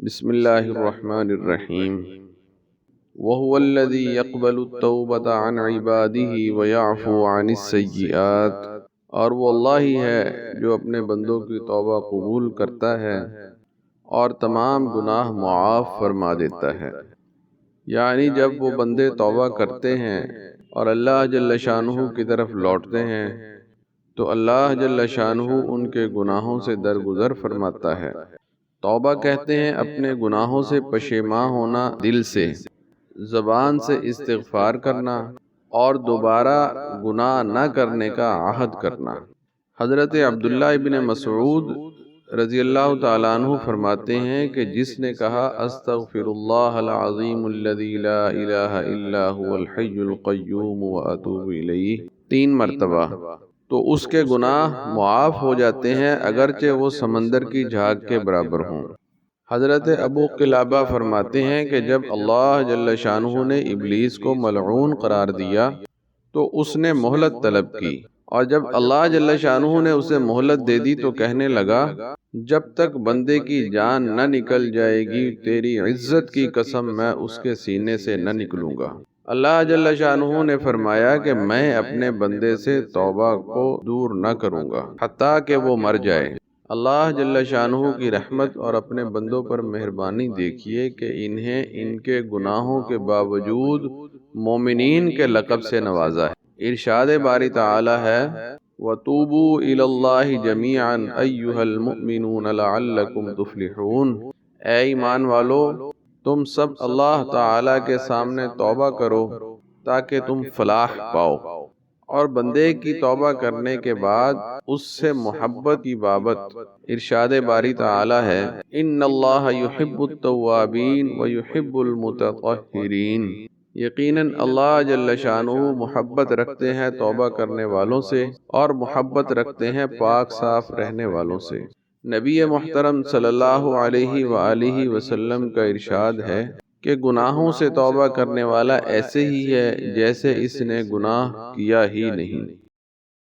بسم اللہ الرحمن الرحیم وَهُوَ الَّذِي يَقْبَلُ التَّوْبَةَ عَنْ عِبَادِهِ وَيَعْفُو عَنِ السَّيِّئَاتِ، اور وہ اللہ ہی ہے جو اپنے بندوں کی توبہ قبول کرتا ہے اور تمام گناہ معاف فرما دیتا ہے۔ یعنی جب وہ بندے توبہ کرتے ہیں اور اللہ جل شانہ کی طرف لوٹتے ہیں تو اللہ جل شانہ ان کے گناہوں سے درگزر فرماتا ہے۔ توبہ کہتے ہیں اپنے گناہوں سے پشیماں ہونا، دل سے، زبان سے استغفار کرنا اور دوبارہ گناہ نہ کرنے کا عہد کرنا۔ حضرت عبداللہ ابن مسعود رضی اللہ تعالیٰ عنہ فرماتے ہیں کہ جس نے کہا استغفر اللہ العظیم الذی لا الہ الا هو الحی القیوم واتوب الیہ 3 مرتبہ، تو اس کے گناہ معاف ہو جاتے ہیں اگرچہ وہ سمندر کی جھاگ کے برابر ہوں۔ حضرت ابو قلابہ فرماتے ہیں کہ جب اللہ جل شانہ نے ابلیس کو ملعون قرار دیا تو اس نے مہلت طلب کی، اور جب اللہ جل شانہ نے اسے مہلت دے دی تو کہنے لگا جب تک بندے کی جان نہ نکل جائے گی تیری عزت کی قسم میں اس کے سینے سے نہ نکلوں گا۔ اللہ جل شانہ نے فرمایا کہ میں اپنے بندے سے توبہ کو دور نہ کروں گا حتیٰ کہ وہ مر جائے۔ اللہ جل شانہ کی رحمت اور اپنے بندوں پر مہربانی دیکھیے کہ انہیں ان کے گناہوں کے باوجود مومنین کے لقب سے نوازا ہے۔ ارشاد باری تعالی ہے وَتُوبُوا إِلَى اللَّهِ جَمِيعًا أَيُّهَا الْمُؤْمِنُونَ لَعَلَّكُمْ تُفْلِحُونَ، اے ایمان والو تم سب اللہ تعالی کے سامنے توبہ کرو تاکہ تم فلاح پاؤ۔ اور بندے کی توبہ کرنے کے بعد اس سے محبت کی بابت ارشاد باری تعالی ہے ان اللہ یحب التوابین ویحب المتطہرین، یقیناً اللہ جل شانہ محبت رکھتے ہیں توبہ کرنے والوں سے اور محبت رکھتے ہیں پاک صاف رہنے والوں سے۔ نبی محترم صلی اللہ علیہ وآلہ وسلم کا ارشاد ہے کہ گناہوں سے توبہ کرنے والا ایسے ہی ہے جیسے اس نے گناہ کیا ہی نہیں۔